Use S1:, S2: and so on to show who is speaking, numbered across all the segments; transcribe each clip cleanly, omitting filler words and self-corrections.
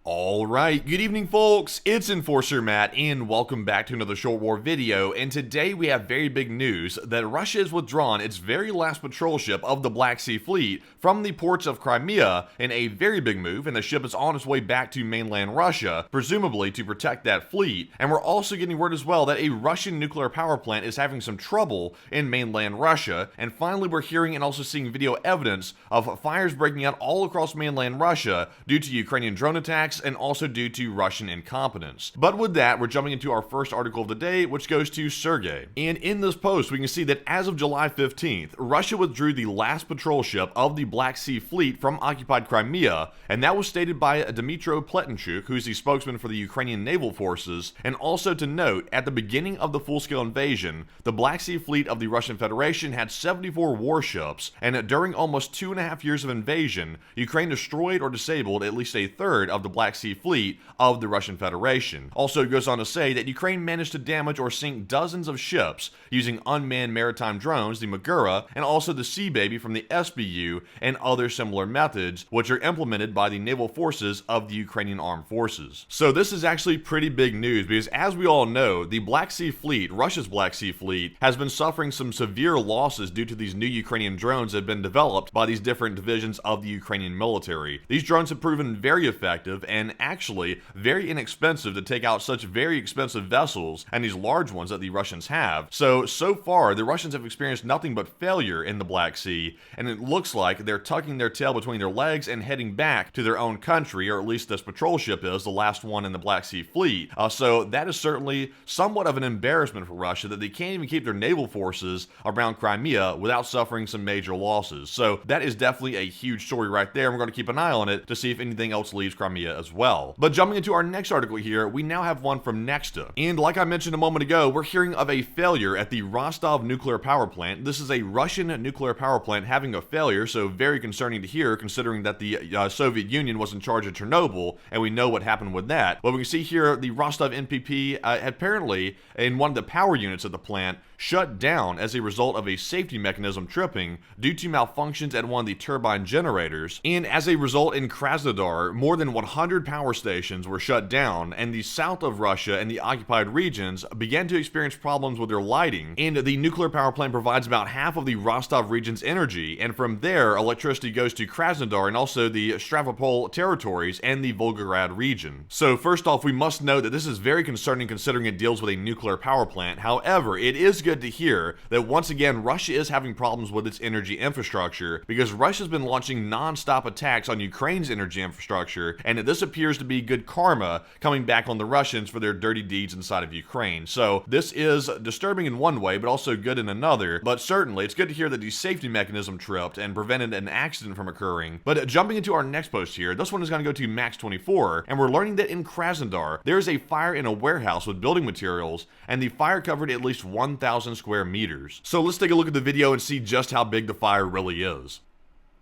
S1: Alright, good evening folks, it's Enforcer Matt and welcome back to another short war video, and today we have very big news that Russia has withdrawn its very last patrol ship of the Black Sea Fleet from the ports of Crimea in a very big move, and the ship is on its way back to mainland Russia, presumably to protect that fleet. And we're also getting word as well that a Russian nuclear power plant is having some trouble in mainland Russia, and finally we're hearing and also seeing video evidence of fires breaking out all across mainland Russia due to Ukrainian drone attacks and also due to Russian incompetence. But with that, we're jumping into our first article of the day, which goes to Sergey. And in this post, we can see that as of July 15th, Russia withdrew the last patrol ship of the Black Sea Fleet from occupied Crimea, and that was stated by Dmytro Pletenchuk, who's the spokesman for the Ukrainian naval forces. And also to note, at the beginning of the full-scale invasion, the Black Sea Fleet of the Russian Federation had 74 warships, and during almost 2.5 years of invasion, Ukraine destroyed or disabled at least a third of the Black Sea Fleet of the Russian Federation. Also, it goes on to say that Ukraine managed to damage or sink dozens of ships using unmanned maritime drones, the Magura, and also the Sea Baby from the SBU, and other similar methods, which are implemented by the naval forces of the Ukrainian armed forces. So this is actually pretty big news because, as we all know, the Black Sea Fleet, Russia's Black Sea Fleet, has been suffering some severe losses due to these new Ukrainian drones that have been developed by these different divisions of the Ukrainian military. These drones have proven very effective and actually very inexpensive to take out such very expensive vessels and these large ones that the Russians have. So far, the Russians have experienced nothing but failure in the Black Sea, and it looks like they're tucking their tail between their legs and heading back to their own country, or at least this patrol ship is, the last one in the Black Sea Fleet. So that is certainly somewhat of an embarrassment for Russia that they can't even keep their naval forces around Crimea without suffering some major losses. So that is definitely a huge story right there, and we're going to keep an eye on it to see if anything else leaves Crimea as well. But jumping into our next article here, we now have one from Nexta. And like I mentioned a moment ago, we're hearing of a failure at the Rostov nuclear power plant. This is a Russian nuclear power plant having a failure, so very concerning to hear considering that the Soviet Union was in charge of Chernobyl, and we know what happened with that. But we can see here the Rostov NPP apparently in one of the power units at the plant shut down as a result of a safety mechanism tripping due to malfunctions at one of the turbine generators. And as a result, in Krasnodar, more than 100 power stations were shut down, and the south of Russia and the occupied regions began to experience problems with their lighting. And the nuclear power plant provides about half of the Rostov region's energy, and from there, electricity goes to Krasnodar and also the Stavropol territories and the Volgograd region. So first off, we must note that this is very concerning considering it deals with a nuclear power plant. However, it is good to hear that once again Russia is having problems with its energy infrastructure, because Russia's been launching non-stop attacks on Ukraine's energy infrastructure, and this appears to be good karma coming back on the Russians for their dirty deeds inside of Ukraine. So this is disturbing in one way but also good in another, but certainly it's good to hear that the safety mechanism tripped and prevented an accident from occurring. But jumping into our next post here, this one is going to go to Max24, and we're learning that in Krasnodar there is a fire in a warehouse with building materials, and the fire covered at least 1,000 square meters. So let's take a look at the video and see just how big the fire really is.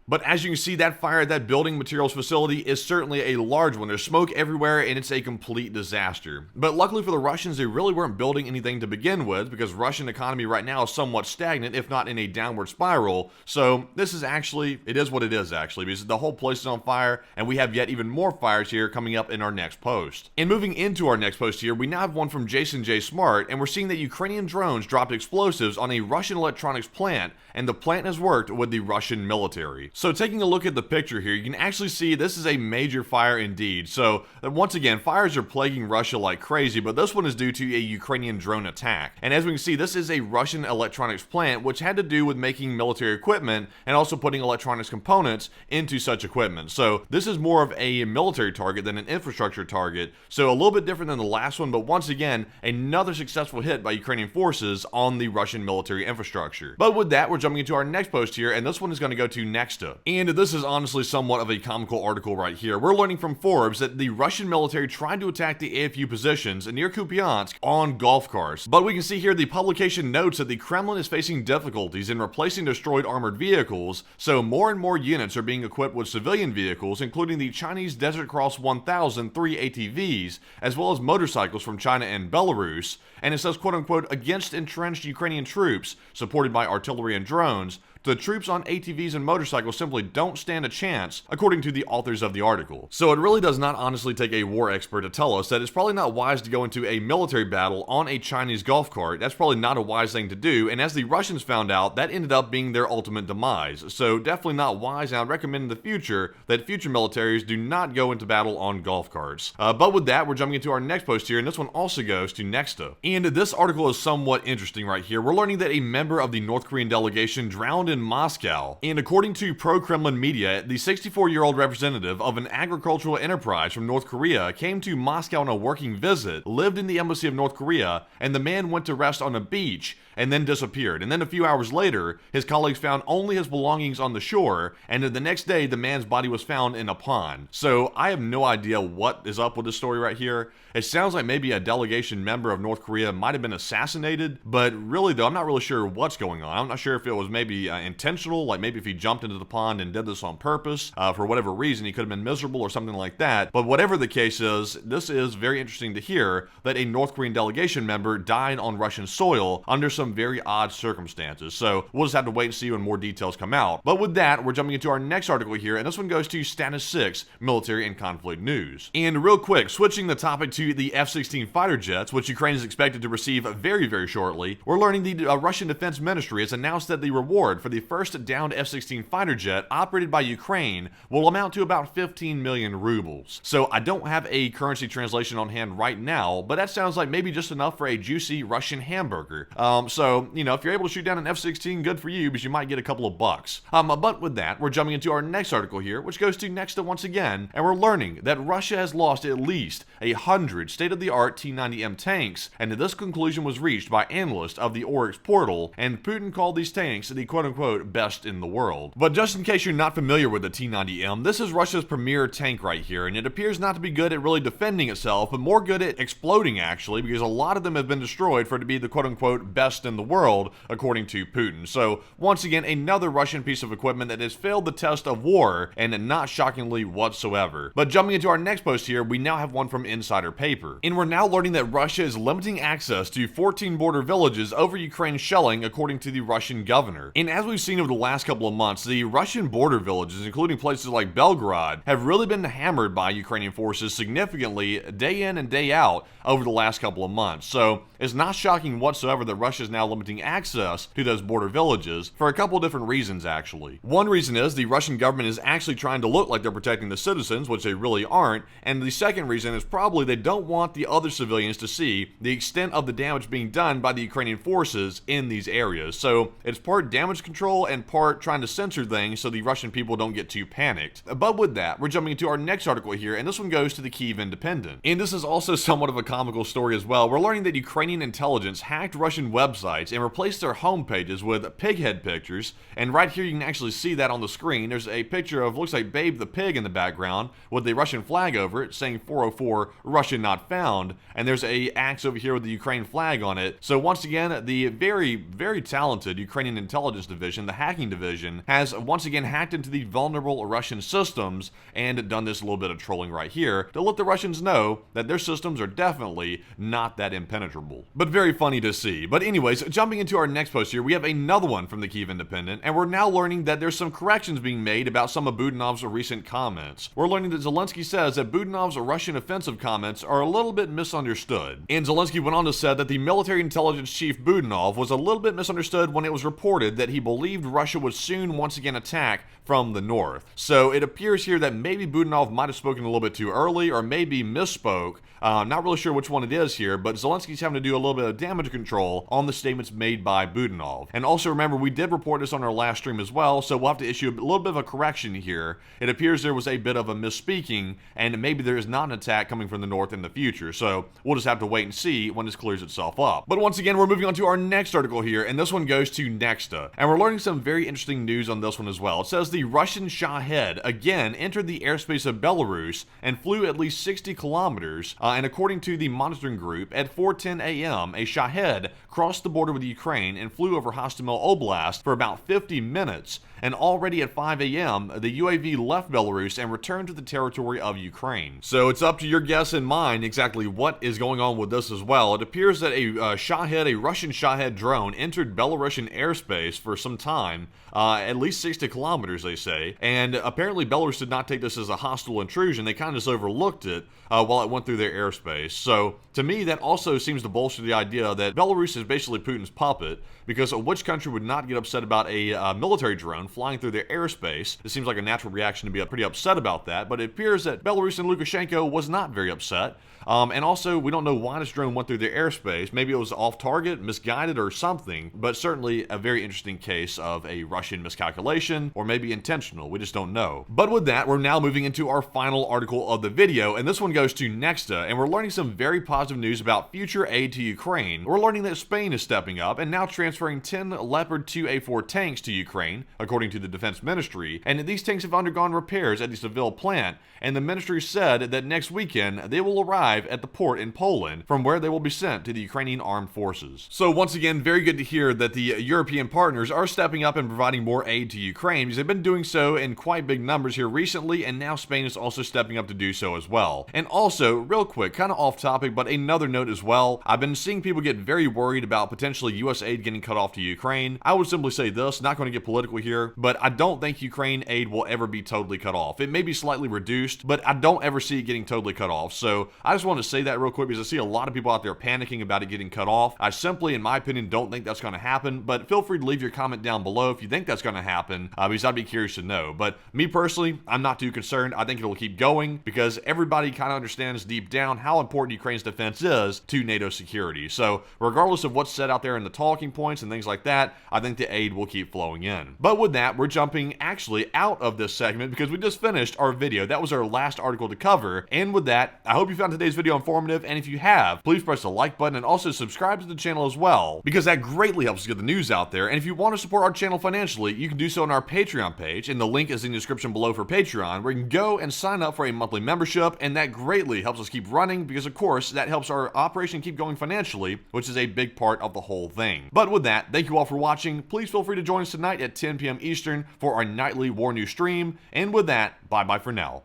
S1: But as you can see, that fire at that building materials facility is certainly a large one. There's smoke everywhere and it's a complete disaster. But luckily for the Russians, they really weren't building anything to begin with, because Russian economy right now is somewhat stagnant, if not in a downward spiral. So this is actually, it is what it is actually, because the whole place is on fire, and we have yet even more fires here coming up in our next post. And moving into our next post here, we now have one from Jason J. Smart, and we're seeing that Ukrainian drones dropped explosives on a Russian electronics plant, and the plant has worked with the Russian military. So taking a look at the picture here, you can actually see this is a major fire indeed. So once again, fires are plaguing Russia like crazy, but this one is due to a Ukrainian drone attack. And as we can see, this is a Russian electronics plant which had to do with making military equipment and also putting electronics components into such equipment. So this is more of a military target than an infrastructure target. So a little bit different than the last one, but once again, another successful hit by Ukrainian forces on the Russian military infrastructure. But with that, we're jumping into our next post here, and this one is going to go to Nexta. And this is honestly somewhat of a comical article right here. We're learning from Forbes that the Russian military tried to attack the AFU positions near Kupiansk on golf carts. But we can see here the publication notes that the Kremlin is facing difficulties in replacing destroyed armored vehicles, so more and more units are being equipped with civilian vehicles, including the Chinese Desert Cross 1000 3 ATVs, as well as motorcycles from China and Belarus. And it says, quote unquote, against entrenched Ukrainian troops, supported by artillery and drones, the troops on ATVs and motorcycles simply don't stand a chance, according to the authors of the article. So it really does not honestly take a war expert to tell us that it's probably not wise to go into a military battle on a Chinese golf cart. That's probably not a wise thing to do, and as the Russians found out, that ended up being their ultimate demise. So definitely not wise, and I'd recommend in the future that future militaries do not go into battle on golf carts. But with that, we're jumping into our next post here, and this one also goes to Nexta. And this article is somewhat interesting right here. We're learning that a member of the North Korean delegation drowned in Moscow, and according to pro-Kremlin media, the 64-year-old representative of an agricultural enterprise from North Korea came to Moscow on a working visit, lived in the embassy of North Korea, and the man went to rest on a beach and then disappeared. And then a few hours later, his colleagues found only his belongings on the shore, and then the next day, the man's body was found in a pond. So I have no idea what is up with this story right here. It sounds like maybe a delegation member of North Korea might have been assassinated, but really though, I'm not really sure what's going on. I'm not sure if it was maybe intentional, like maybe if he jumped into the pond and did this on purpose, for whatever reason, he could have been miserable or something like that. But whatever the case is, this is very interesting to hear that a North Korean delegation member died on Russian soil under some very odd circumstances. So we'll just have to wait and see when more details come out. But with that, we're jumping into our next article here, and this one goes to Status 6, Military and Conflict News. And real quick, switching the topic to the F16 fighter jets, which Ukraine is expected to receive very, very shortly, we're learning the Russian Defense Ministry has announced that the reward for the first downed F16 fighter jet operated by Ukraine will amount to about 15 million rubles. So I don't have a currency translation on hand right now, but that sounds like maybe just enough for a juicy Russian hamburger. So, you know, if you're able to shoot down an F-16, good for you, because you might get a couple of bucks. But with that, we're jumping into our next article here, which goes to Nexta once again, and we're learning that Russia has lost at least 100 state-of-the-art T90M tanks, and this conclusion was reached by analysts of the Oryx portal, and Putin called these tanks the quote-unquote best in the world. But just in case you're not familiar with the T90M, this is Russia's premier tank right here, and it appears not to be good at really defending itself, but more good at exploding actually, because a lot of them have been destroyed for it to be the quote-unquote best in the world, according to Putin. So once again, another Russian piece of equipment that has failed the test of war, and not shockingly whatsoever. But jumping into our next post here, we now have one from Insider Paper. And we're now learning that Russia is limiting access to 14 border villages over Ukraine shelling, according to the Russian governor. And as we've seen over the last couple of months, the Russian border villages, including places like Belgorod, have really been hammered by Ukrainian forces significantly day in and day out over the last couple of months. So it's not shocking whatsoever that Russia is now limiting access to those border villages for a couple of different reasons, actually. One reason is the Russian government is actually trying to look like they're protecting the citizens, which they really aren't, and the second reason is probably they don't want the other civilians to see the extent of the damage being done by the Ukrainian forces in these areas. So it's part damage control and part trying to censor things so the Russian people don't get too panicked. But with that, we're jumping into our next article here, and this one goes to the Kyiv Independent. And this is also somewhat of a comical story as well. We're learning that Ukrainian intelligence hacked Russian websites and replaced their home pages with pig head pictures, and right here you can actually see that on the screen. There's a picture of, looks like Babe the Pig in the background with the Russian flag over it saying 404 Russia not found, and there's a axe over here with the Ukraine flag on it. So once again, the very, very talented Ukrainian intelligence division, the hacking division, has once again hacked into the vulnerable Russian systems and done this little bit of trolling right here to let the Russians know that their systems are definitely not that impenetrable. But very funny to see. But anyways, jumping into our next post here, we have another one from the Kyiv Independent, and we're now learning that there's some corrections being made about some of Budanov's recent comments. We're learning that Zelensky says that Budanov's Russian offensive comments are a little bit misunderstood. And Zelensky went on to say that the military intelligence chief Budanov was a little bit misunderstood when it was reported that he believed Russia would soon once again attack from the north. So it appears here that maybe Budanov might have spoken a little bit too early, or maybe misspoke. Not really sure which one it is here, but Zelensky's having to do a little bit of damage control on the statements made by Budanov. And also remember, we did report this on our last stream as well, so we'll have to issue a little bit of a correction here. It appears there was a bit of a misspeaking, and maybe there is not an attack coming from the north in the future. So we'll just have to wait and see when this clears itself up. But once again, we're moving on to our next article here, and this one goes to Nexta. And we're learning some very interesting news on this one as well. It says the Russian Shahed again entered the airspace of Belarus and flew at least 60 kilometers, and according to the monitoring group, at 4:10 a.m., a Shahed crossed the border with Ukraine and flew over Hostomel Oblast for about 50 minutes, and already at 5 a.m., the UAV left Belarus and returned to the territory of Ukraine. So it's up to your guess and mine exactly what is going on with this as well. It appears that a Russian Shahed drone entered Belarusian airspace for some time, at least 60 kilometers, they say, and apparently Belarus did not take this as a hostile intrusion. They kind of just overlooked it while it went through their airspace. So to me, that also seems to bolster the idea that Belarus is basically Putin's puppet, because which country would not get upset about a military drone flying through their airspace? It seems like a natural reaction to be pretty upset about that, but it appears that Belarus and Lukashenko was not very upset. And also, we don't know why this drone went through their airspace. Maybe it was off target, misguided, or something, but certainly a very interesting case of a Russian miscalculation, or maybe intentional. We just don't know. But with that, we're now moving into our final article of the video, and this one goes to Nexta, and we're learning some very positive news about future aid to Ukraine. We're learning that Spain is stepping up and now transferring 10 Leopard 2A4 tanks to Ukraine, according to the Defense Ministry, and these tanks have undergone repairs at the Seville plant, and the ministry said that next weekend they will arrive at the port in Poland, from where they will be sent to the Ukrainian armed forces. So once again, very good to hear that the European partners are stepping up and providing more aid to Ukraine, because they've been doing so in quite big numbers here recently, and now Spain is also stepping up to do so as well. And also, real quick, kind of off topic, but another note as well, I've been seeing people get very worried about potentially US aid getting cut off to Ukraine. I would simply say this, not going to get political here, but I don't think Ukraine aid will ever be totally cut off. It may be slightly reduced, but I don't ever see it getting totally cut off. So I just want to say that real quick, because I see a lot of people out there panicking about it getting cut off. I simply, in my opinion, don't think that's going to happen, but feel free to leave your comment down below if you think that's going to happen, because I'd be curious to know. But me personally, I'm not too concerned. I think it'll keep going, because everybody kind of understands deep down how important Ukraine's defense is to NATO security. So regardless of what's said out there in the talking points and things like that, I think the aid will keep flowing in. But with that, we're jumping actually out of this segment, because we just finished our video. That was our last article to cover. And with that, I hope you found today's video informative, and if you have, please press the like button and also subscribe to the channel as well, because that greatly helps us get the news out there. And if you want to support our channel financially, you can do so on our Patreon page, and the link is in the description below for Patreon, where you can go and sign up for a monthly membership, and that greatly helps us keep running, because of course that helps our operation keep going financially, which is a big part of the whole thing. But with that, thank you all for watching. Please feel free to join us tonight at 10 p.m. Eastern for our nightly war news stream, and with that, bye bye for now.